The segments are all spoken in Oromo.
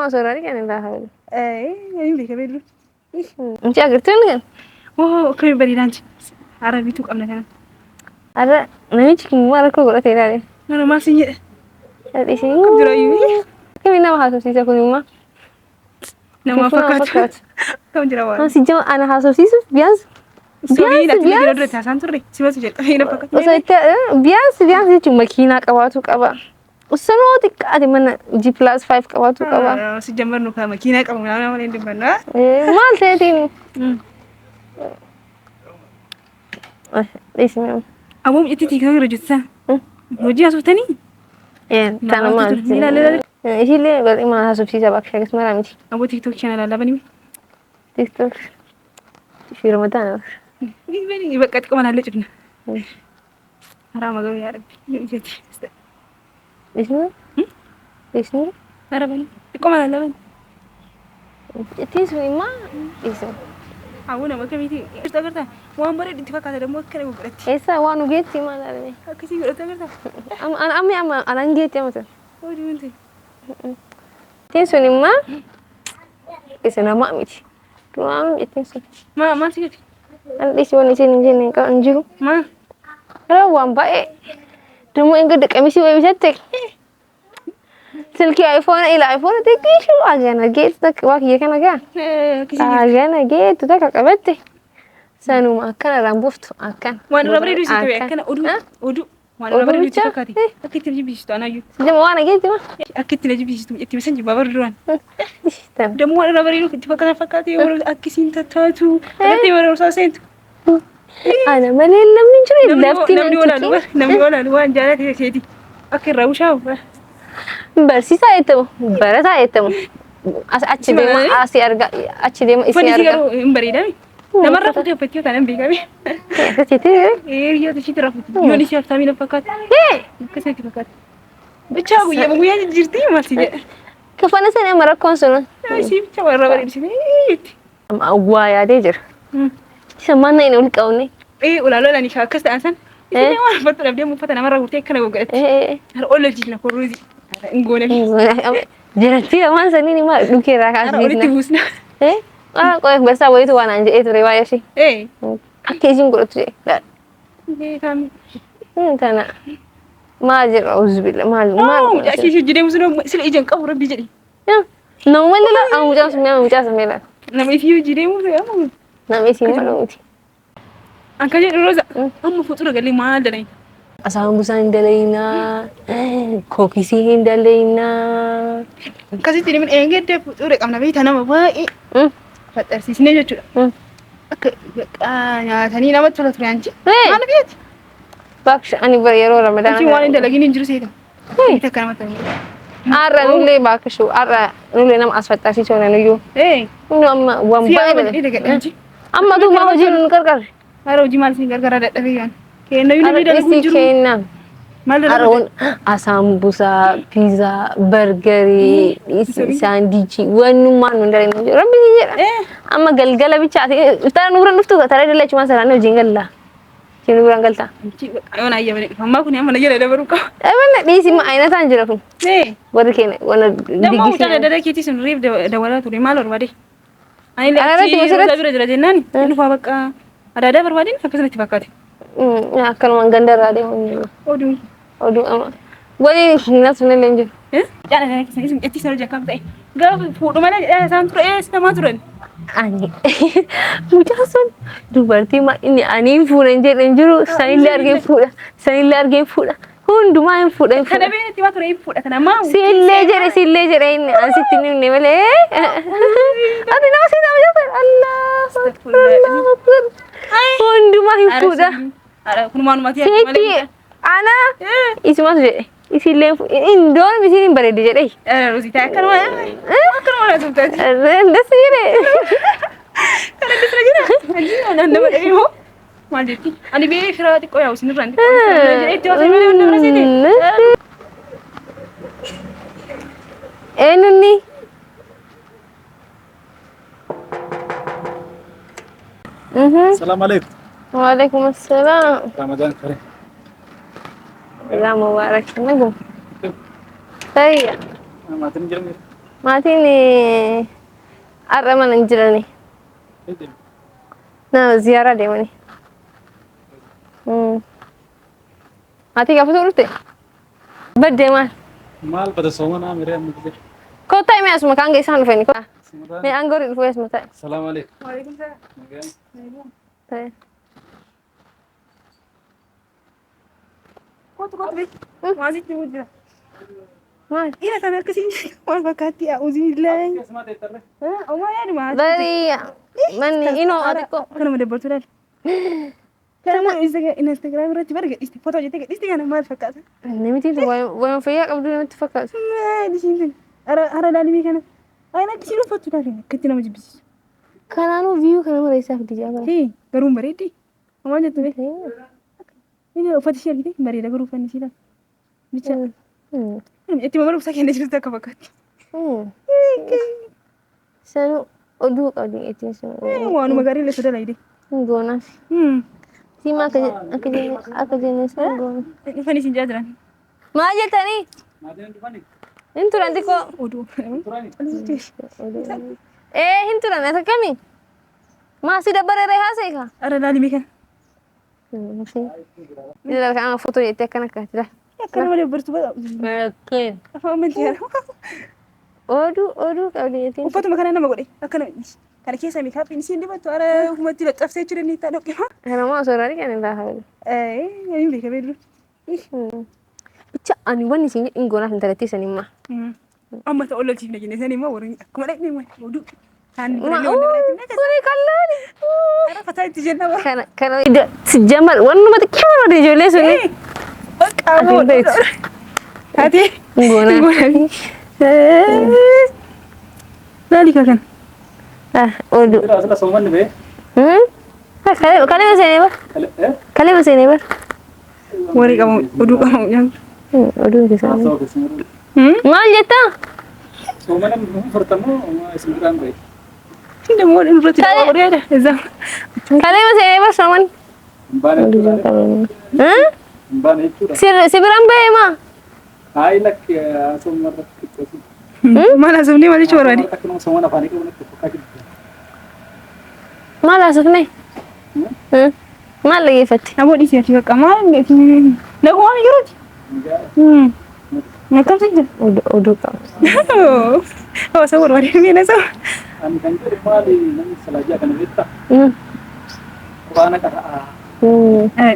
ما صوراري كان لا حول. يعني بيك بيلو. أنت أقرتني كان. كم بريدانج. عربي توك أمنا كنا. هذا نمشي كم مرة كل تيرا عليه. أنا ما سنجي. هذا شيء. كم جرايوي. كم إنما حاسس سيسا كل يوم. لما فكرت. كم جراوي. سيجا أنا حاسس سيسا بياس. سوي لا تيجي جرا تحسن تري. سوى سجل. هنا فكرت. وسيت بياس cuma kina kabatu kaba. Usanoti kadi mana G+5 kabatu kaba. Si jambar nuka makina kamu nama mana ini mana? Mal setin. Ismi. Abum itu tiga kali rujutsa. Ruji asuh tani? Tanama. Isi le balik mana asuh sisa baksa kesmara miti. Abu TikTok channel ada bani? TikTok. في رمضان. بيني بقت كمان هلا جبنا. حرام أقول يا ربي. جيتي. إيش نو؟ إيش نو؟ هربني. كمان هلا بني. تيسوي ما إيش؟ أنا ما كميتي. إيش تقدر؟ وان بري اتفاق هذا دمو كره وقرتي. إيسا وانو جيتي ما دارني. كذي قرأت تقدر. أنا جيتي مثلا. ودي أنت. تيسوي ما؟ إيش أنا ما ميتي. Tuang itu sih. Ma sih. Nanti sini kau anjuru. Ma. Kalau wampai, demo yang gede kami sih bisa tek. Selki iPhone iPhone tek kisah aja na gate tak wah iya kan agak. Aja na gate tak kakak bete. Sanu makan rambut akan. Wan rabri dusi tuh ya kan udu. Wan rabri dusi tuh kati. Aku tidak bisa tuh anak you. Sejam wana gitu mah. Aku tidak bisa tuh. Itu bisa juga baru duluan. Demo wan rabri dusi tuh fakati orang aku cinta tuh. Tapi orang susah itu. Ana malin namin curi dafti namni wala luan jalan ke sini. Aku rawusha. Bersih saya itu. Berat saya itu. Aci dema asi arga aci dema isi arga. Beri dami. Nama rafu tu petiu tanam bigami. Kecil Iya tu citra rafu. Yo di siapa kami nafakat. Kesini nafakat. Baca aku ya menguya jirti masih. Kefana sana marak konsul. Sih coba rabri di sini. Gua ya dejer. Sama ini ulik kau ni. Ulalo lah ni kakas tansan. Ini orang betul dia mau fatana marah urut kena gue. Har oleh jina koruzi. Ngone. Jadi aman sani ni mah dukira kas. Har oleh tibusna. Kau yang biasa itu wana anje itu riwayat sih. Akijin kurut sih. Kami. Tanah. Majir auzubillah majir. Akijin jadi musuh sila ijan kau orang bijak. Normal lah, aku jangan semela. Nama itu jadi musuh ya. Nama isi mana uti. Angkanya Rosa. Amma foto gali mahal dah ni. Asam busan dalaina. Koki sih dalaina. Kasih tiri min enggak deh foto rek amna beta nama apa? Fatar sih sini aja. Ya tani nama tu lah turanci. Mana biat? Baksh ani berero Ramadan. Nanti wanita dah lagi ni jurus itu. Kita kan mata. Arra nule bakshu arra nule nam asfatar sih cuma nuju. Nu amma wampai. Amma tu mau jilun kar. Ara uji mal sih gara-gara ada kan. Kena yuni beda kunjur. Kena. Aron asam busa, pizza, burger, sandwich, wanu manu dari nuju. Rambi je. Amma gal-gala bicara. Utara nuran nuftu tara dulu cuma sarana jingal lah. Cuma nuran galta. Ayo na iya beri. Mama aku ni amma lagi ada baru kau. Mana di sini aina sanjur aku. Baru kena. Wana dah mau cakap ada kita sini rib dah wala tu rimalor badi. Aini lagi sudah sudah jenan. Ini fabak ada berwadin apa sih tiba-tiba? Ya kalau menggandar ada yang. Aduh ama. Boleh nas menelenjur. Jangan kisah itu selalu jakam teh. Gak foto mana santro sama turan. Ani. Mujason. Du berarti mak ini ani furenjur saya large fuda. Hundu main fuda. Kada be tiba turan fuda kada mau. Sillejer ini asik tini ni bale. Adi nama sih nama siapa? Allah. Hundu main fuda. Ada kunuman mati. Siti. Ana. Isi masuk. Isi lem. Indon mesti ni berada je. Rosita kan mana tu tadi? Dah sih ni. Kan ada lagi na. Aji anda berada ho. Malditi. Ani be firati ko ya usin ranti. Itu asal mana mana sini. Nuni. Assalamualaikum. Waalaikumsalam. Ramadan karim. Allah mubarak. Nago. Saya. Matin jalan. maatiin har'a mana hin jirani. Nama ziyaaraa deemani. Maatii gaafa turte baddee maal? Maal bada soomana amiree amma gide. Kottaa himee asuma kaan geessaan dhufani. Mee aangorii dhufee asuma ta'e. Salaamu alaikum. Waalaikum salaam. Ta'e. Kootu bee. Maasitti mujjira. Maal? Ila kana akkasiin waan fakkaatti uziillee. Keessumaa teettarre. Omaa yaadu maal? Barii manni inoo xiqqoo. Kanuma dabbartuu laal. Kanuma Instagram irratti bara gadhiiste footoo jettee gadhiiste kana maal fakkaata? Namichi waan fayyaa qabdu namatti fakkaata. Maali siin hara laalimee kana. Ayin akkasiin uffattu laalimee akkatti nama jibbisiisu. Kanaanuu viiyuu kana mareessaaf dijaa Hee garuu bareeddi. Omaa jettu bee. Ini uffati ishee argite bareeda garuu uffanni ishee laal. Bicha. Itti mama dhufsaa kennee jirtu akka fakkaatti. Sanuu oduu qabdi ittiin sun. Waanuma gaarii illee sodaa laayide. Goonaaf. Siima akka jenne sun goona. Dhufanii siin jaa jiran. Maal jettanii? Maatiin dhufani. Hin turan xiqqoo. Oduu. Turani. Hin turan ati akkamii? Maasii dabbaree haasa'e kaa? Hara laalimee kana. Ila kan foto jettee akkana akkaati dha. Akkana malee bartu bada. Keen. Afaan amantii yaa. Oduu qabdi jettiin. Uffatuma kana nama godhe akkana kana keessa meekaappiin isiin dibattu hara ufumatti laxxaftee jiran ni ta'a dhoqqima. Kana moo soorari kan irraa haala. Hin beeka beellu. Bicha ani wanni isin jedhin goonaaf hin talattiisan himma. Amma ta'u lolchiifne jenne san immoo warri akkuma dhaqne oduu. Kuni kallooni. Hara fataa itti jenna bara. Kana sijjamar wannuma xiqqoo warra ijoollee suni. Bakka Ati beektu. Ati Goona. Laali kakan. Oduu. Jira asirra soomanni bee. Kalee seenee bar. Kalee seenee bar. Warri qabu oduu qabu yaa. Oduu keessaa. Haasawaa keessumaa. Maal jettaa? Soomana furtamoo isin biraan bee. Dammoo irratti dawaa bareeda. Ezaa. Kalee seenee bar sooman. Baane jechuudha. Baane jechuudha. Si biraan ba'ee maa? Hayi lakki soomana irratti qixxeessu. Maal asumni maal jechuun barbaade? Akka nama soomana afaanii qabu natti fakkaatu. Maal haasofne? Maal dhageeffatti? Aboo dhiisee ati bakka maal naguma migiruuti. Nakkamsi jira. Oduu qaba. Hawaasa barbaade miila isaa. Ani kan jedhu maali namni salaajaa kana beektaa? Quraana qara'aa.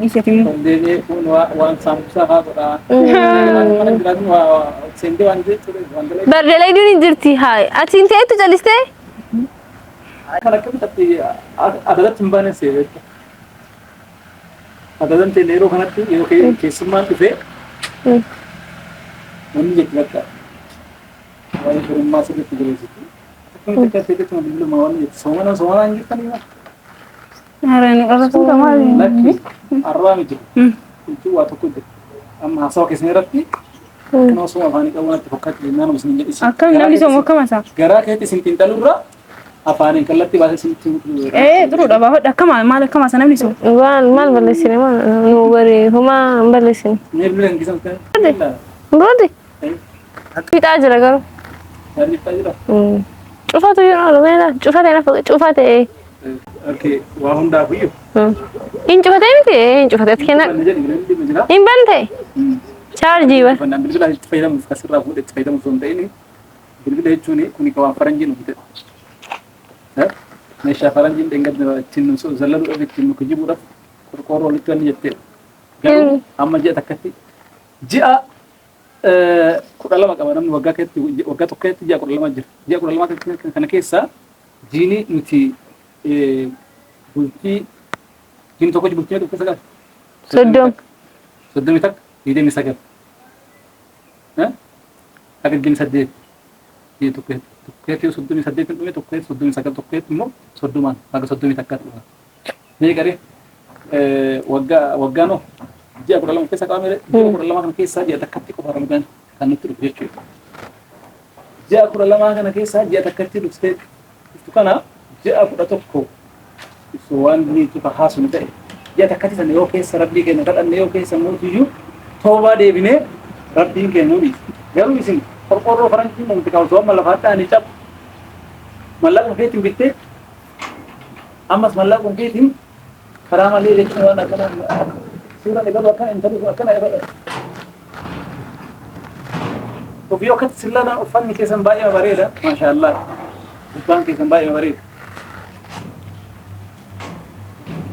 Dhiisee ati Deebi'ee kun waan saambusaa haa godhaa. Mana biraatiin waa seentee waan jechuudha. Waan dalee. Bardalee duun hin jirti haa. Ati hin ta'etu callistee? Kan akkamitti adadatti hin baane seebeetta. Adadan ta'e yeroo kanatti yeroo keessummaan dhufee namni jechuudha bakka waa'ee firummaa sirriitti jireessitu. Akkamitti akka ta'etti nama bilbiluma waan jettu soomana hin jirtanii maa? Harani qarqartuu kamaal? Lakki arraa miti. Jechuun waa tokko jira. Amma haasawa keessan irratti kan osoo afaanii qabu natti fakkaatu jennaan isin jedhisi. Akkam namni soom akkam isaa? Garaa keetti isin xiinxalurra afaaniin kallattii baasee isin xiinxalurra. Xuruudha baafadha akkama maal akkama isaa namni soom? Maal balleessine nu bari homaa hin balleessine. Mee bilbila hin gisan kan? Boodi. Fixaa jira garuu. Yaadiftaa jira. Cufatu jiru meela cufate na cufate. Okay, waa hundaaf iyyuu. Hin cufatee miti hin cufate ati kenna. Hin bante. Chaarjii bar. Bilbila itti fayyadamuuf kasirraa fuudhee itti fayyadamuuf osoo hin ta'in bilbila jechuun kuni waan faranjiin hojjetedha. Meeshaa faranjiin dheengadda ittiin zallaluudhaaf ittiin nuka jibuudhaaf qorqoorroo walitti wanni jettedha. Garuu amma ji'a takkatti ji'a 12 qaba namni waggaa tokko keessatti ji'a 12 jira. Ji'a 12 kana keessaa jiini nuti bultii jiini tokko bultii tokko sagal. Soddomi takka 29. Akka jiini 8. Jiini tokkeetti 38 dhume tokkeetti 39 tokkeetti immoo 30 akka 30 takkaatti dhufa. Mee garee waggaa no ji'a 12 keessa qabame ji'a 12 kana keessaa ji'a takkatti qofa Ramadaan kan nutti dhufu jechuudha. Ji'a 12 kana keessaa ji'a takkatti dhuftee dhuftu kana ji'a 11 waan ni tufa haasuni ta'e ji'a takkatti sana yoo keessa rabbii keenya kadhanne yoo keessa mootiyyuu toobaa deebinee rabbiin keenya nuyi garuu isin qorqorroo faranjii mumti kaawsoo amma lafaatti ani cab mallaquma keetiin bittee ammas mallaquma keetiin karaa malee jechuun waan akkana suuraan eegalu akkana intalli akkana eegalu. Ofii akkatti sillaan uffanni keessan baay'ee bareeda maashaallah uffaan keessan baay'ee bareeda.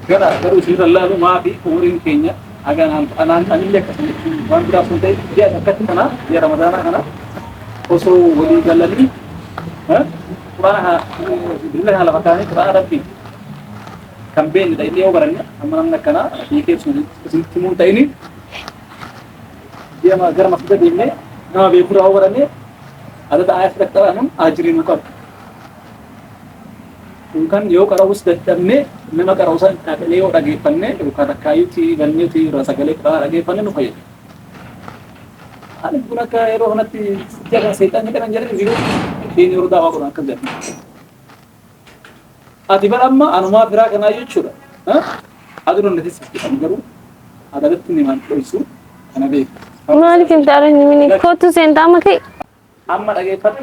Garuu siirra laalu maafi umuriin keenya anaan anillee akkasuma waan biraa sun ta'e ji'a akkatti kana ji'a ramadaanaa kana osoo walii galanii quraana bilbila kana lafa kaa'anii quraana rabbii kan beeknedha illee yoo baranne amma namni akkanaa hiikee isinitti himuu ta'ini ji'a gara masjida deemnee nama beekurraa yoo baranne adada ayaa fudhatti qabanu ajiriin nu qabu. Kan yoo qara'us dadhabnee nama qara'usan dhaqnee yoo dhageeffanne yookaan akkaayyuutti galmeetti irraa sagalee quraana dhageeffanne nu fayyada. Ani kun akka yeroo kanatti ji'a kana seexanni qaban jedhanii jiru isheen yeroo daawaa godhan akkas jedhama. Ati bara amma anumaa biraa kanaa jechuudha. Aduu dandeettis jedhamu garuu adadatti nimaan dho'isu kana beeku. Maaliif hin taa'an mini kootu seentaa makee? Amma dhageeffatu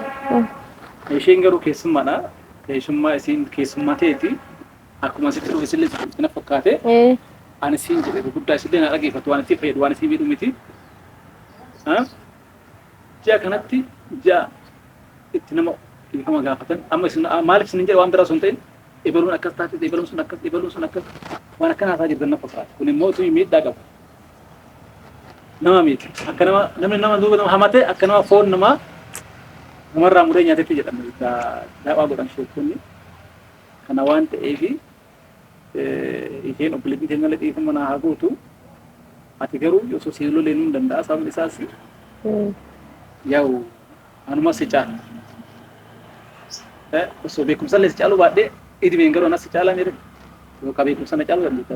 isheen garuu keessummaadha. Keessummaa isiin keessummaa ta'eeti akkuma asitti dhufe isillee itti na fakkaate ani siin jedhe guddaa isillee na dhageeffatu waan itti fayyadu waan isii miidhu miti. Ji'a kanatti ji'a itti nama dhiifama gaafatan amma isin maaliif isin jedhe waan biraa sun ta'in ebaluun akkas taate ebaluun sun akkas waan akkana haasaa jirtan na fakkaate kun immoo utuu miidhaa qabu. Nama miidha akka nama namni nama duuba nama hamate akka nama foon namaa namarraa muree nyaatetti jedhamu daawaa godhan sheekonni kana waan ta'eef isheen obboleettiin keenya illee dhiifama naa haa gootu ati garuu osoo si lolee nuu danda'a sababni isaas yaa'u anuma si caala osoo beekumsa illee si caalu baadhee idimeen garuu anas si caalaa jedhe yookaan beekumsa na caaluu dandeetta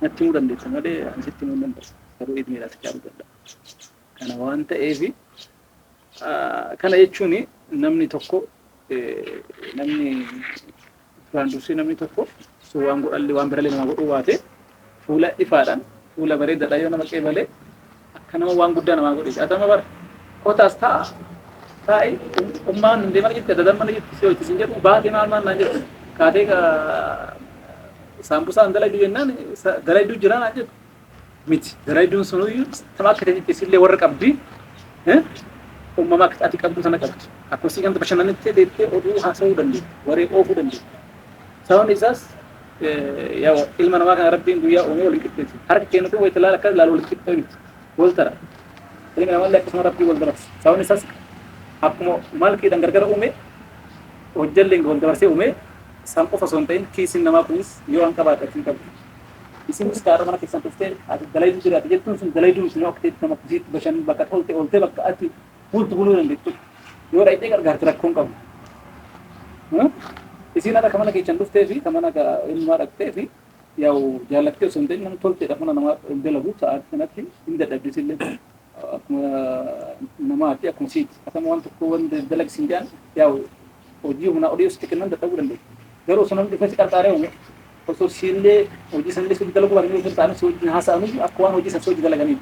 natti himuu dandeessa malee ani sitti himuu dandeessa garuu idimeedhaa si caaluu danda'a kana waan ta'eef kana jechuun namni tokko namni duraan dursee namni tokko osoo waan godhallee waan birallee nama godhuu baate fuula ifaadhaan fuula bareedaadhaan yoo nama qeebalee akka nama waan guddaa namaa godhe jaatama bara kotaas taa'e ummaan deemaa jirti adadan mana jirti si hojii sin jedhu baatee maal naan jettu kaatee saambusaan dalayduu jennaan dalayduu jiraan naan jettu miti dalayduun sunuyyuu tamaa akka ta'e isillee warra qabdi uumama ati qabdu sana qabdi akkuma si gamta bashannanitti deettee oduu haasa'uu dandeetti waree oofuu dandeetti sababni isaas yaa ilma namaa kana rabbiin guyyaa uumee waliin qixxeessu harka kennutu wayita laala akka laalu walitti qixxee miti wal tara ilmi namaa illee akkasuma rabbii wal dabarsa sababni isaas akkuma maalkiidhaan gargar uume hojjalleen wal dabarsee uume san qofa osoo hin ta'in kiisiin namaa kunis yoo an qabaate achiin qabdi isinis kaara mana keessan dhuftee ati dalayduu jiraate jettuun sun dalayduun sun yoo akka ta'etti nama kusiitti bashannan bakka oltee bakka ati bultu buluu dandeettu yoo dhaqxee gargaarti rakkoon qabu. Isiin haadha kamana keechan dhuftee fi kamana ilmaa dhaqxee fi yaa'u jaallattee osoo hin ta'in nama tolteedhaaf mana namaa dalagu sa'aatii kanatti hin dadhabdisillee akkuma namaatti akkuma siiti akkama waan tokko waan dalagsiin jedhan yaa'u hojii humnaa odii osoo kennan dadhabuu dandeessu. Garuu osoo namni dhufee si qarqaaree uume osoo siillee hojii sanillee si dalaguu barbaadanii osoo ta'anii si wajjin haasa'anu akka waan hojii san si hojii dalaganiif.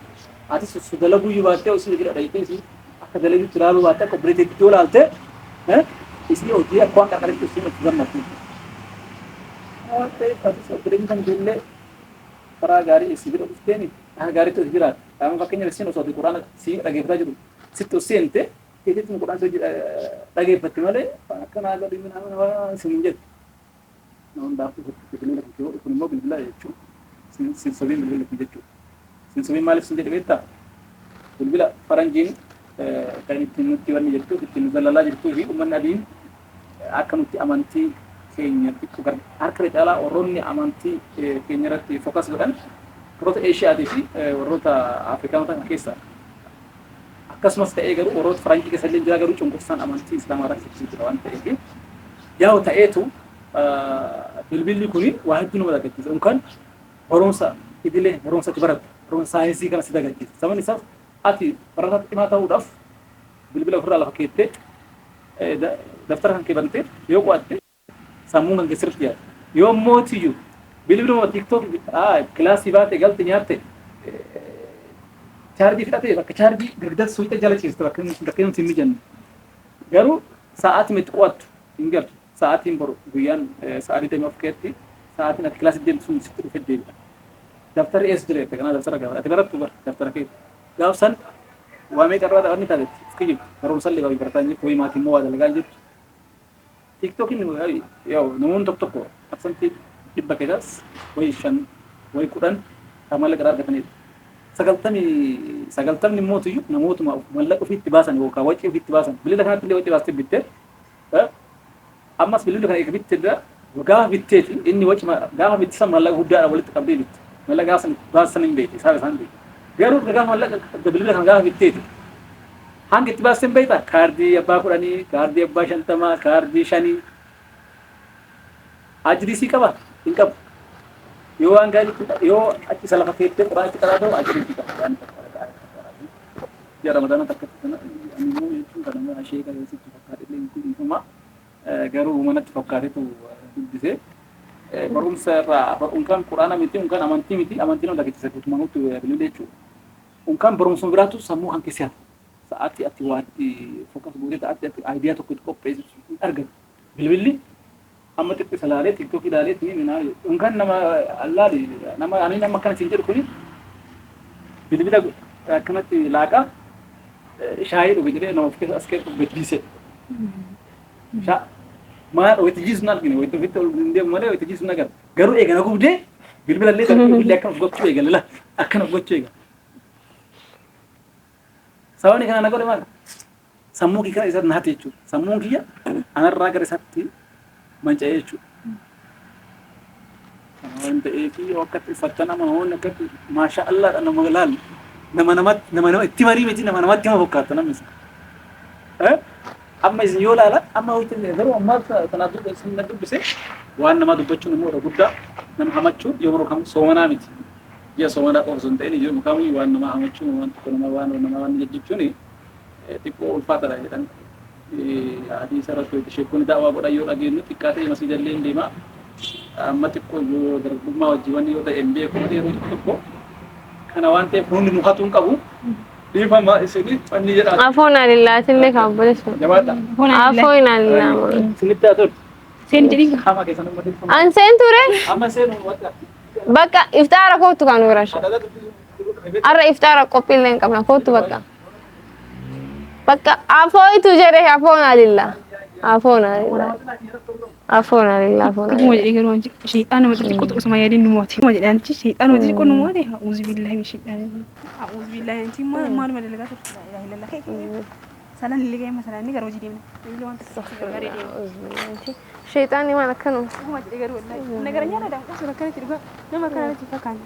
Ati si dalaguu iyyuu baattee osoo jira dhaqxee akka dalaguu tilaaluu baattee akka bireeteetti yoo laalte isii hojii akka waan qarqareetti osoo itti gammatu. Waan ta'eef ati bireetiin kan ijoollee karaa gaarii isii bira dhufteeni akka gaariitti hojii jiraata. Qaama fakkeenya isiin osoo quraana si dhageeffataa jiru sitti seente keessatti quraana si dhageeffatti malee akka naa gadi nama sin jedhu. Namoonni bilbila kun immoo bilbila jechuudha. Sinsobiin bilbila kun jechuudha. Sinsobiin maaliif sin jedhe beektaa? Bilbila faranjiin kan ittiin nutti wanni jettuuf ittiin nu zalalaa jirtuu fi uummanni adiin akka nutti amantii keenya xiqqoo harka caalaa warroonni amantii keenya irratti fokas godhan warroota Eeshiyaatii fi warroota Afrikaanota kana keessa akkasumas ta'ee garuu warroota faranjii keessa illee jira garuu cunqursaan amantii islaamaa irratti jira waan ta'eef yaa'u ta'eetu bilbilli kuni waa hedduu nama dagachiisa yookaan barumsa idilee barumsa itti baratu barumsa saayinsii kana si dagachiisa sababni isaas ati barataa cimaa ta'uudhaaf bilbila ofirraa lafa keettee daftara kan keebantee yoo qo'atte sammuun kan keessatti yaada yoo mootiyyuu bilbiluma tiktok kilaasii baate galte nyaatte chaarjii fidhatee bakka chaarjii gargar suuta jala ciiste bakka nuti hin mijanne. Garuu sa'aatii miti qo'attu hin galtu. Sa'aatiin boru guyyaan sa'aatii deemee of keetti sa'aatiin ati kilaasii deemtu sun sitti dhufee deebi'a. Daftara ees jira kana daftara gaafa ati barattu bar daftara kee. Gaaf san waa meeqa irraa dhaabni taatetti iskijib barumsa illee baay'ee barataa jirtu wayii maatiin moo waa dalagaa jirtu. TikTokin yoo namoonni tokko absantii dhibba keessaas wayii 5 wayii 10 kan mallaqa irraa argatanidha. Sagaltamni mootiyyuu namootuma mallaqa ofiitti baasan yookaan wacii ofiitti baasan bilila kanatti illee wacii baastee bittee ammas bilila kana eega bittee gaafa bitteeti inni wacii gaafa bittisan mallaqa guddaadha walitti qabdee bitte mallaqa gaafa baasan hin beekne isaan beekne garuu gaafa mallaqa bilila kana gaafa bitteeti hanga itti baastee hin beektaa kaardii abbaa 10 kaardii abbaa 50 kaardii 5 ajiriisii qaba hin qabu. Yoo waan gaarii yoo achi salafa keettee quraan itti qaraatoo ajiriisii qaba. Jara Ramadaan takka kana ammoo jechuun kana nama ashee qabeessitti fakkaatee inni garuu manatti fakkaatetu dubbisee barumsa irraa unkaan quraana miti unkaan amantii miti amantiin wanta keessa guutumaan hutti bilbilee jechuudha. Unkaan barumsa biraatu sammuu hanqisiisa. Sa'aatii ati waan fokas gootee ta'atti ati aayidiyaa tokko itti qopheessu argatu. Bilbilli amma xiqqi salaalee TikTok ilaalee ni minaa unkaan nama allaali nama ani nama kana siin jedhu kuni bilbila akkanatti laaqaa shaayii dhuge jedhee nama of keessa as keessa beeksise. Maal wayita jiisu argine wayita ofitti ol deemu malee wayita jiisu agarra. Garuu eegana gubdee bilbila illee bilbilli akkana of gochuu eegale la akkana of gochuu eegale. Sababni kana nagoole maal? Sammuu kiyya kana isaatti naate jechuudha. Sammuun kiyya anarraa gara isaatti manca'ee jechuudha. Waan ta'eef akkatti uffattan nama akkatti maasha Allah nama laal nama itti marii miti nama namatti hima fakkaata namni isa. Amma isin yoo laala amma hojii garuu amma kana dubbise waan nama dubbachuun immoo guddaa nama hamachuun yeroo kam soomanaa miti. Ya soomanaa qofa sun ta'ee jiru kamii waan nama hamachuun waan tokko nama jajjachuun xiqqoo ulfaataadha jedhan. Hadiisa irratti sheekonni daawwaa godhan yoo dhageenyu xiqqaatee masjiidallee hin deemaa. Amma xiqqoo yoo dargaggummaa wajjiin yoo ta'e hin beeku yeroo tokko kana waan ta'eef hundi mukatuun qabu. Ifama isini fanni jedha. Afoon alillaatillee kan buleessu. Jabaadha. Afoon alillaa. Sinitti haa tolu. Seen jedhiin Hama keessan ummati. An seen ture. Amma seenu wata. Bakka iftaara kootu kan urasha. Arra iftaara qophiillee hin qabna kootu bakka. Bakka afooitu jedhee afoon alillaa. Afoon alillaa. Afoon alillaa afoon alillaa. Kuma jedhee garuu wanti shayxaan nama xixiqqoo tokko sama yaadeen nu mooti. Kuma jedhaan ci shayxaan nama xixiqqoo nu mooti. A'uuzu billahi min shayxaan. A'uuzu billahi anti maal dalagaa turte. La ilaha illallah. Salan illee gaema salan ni garuu jideemna. Illee wanta gaarii deemna. Shayxaanni maal akkanu. Kuma jedhee garuu wallahi. Nagara nyaata dha. Osoo akkanatti dhugaa nama akkanatti fakkaata.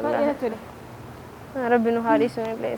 Baay'ee natti tola. Rabbi nu haadhisu illee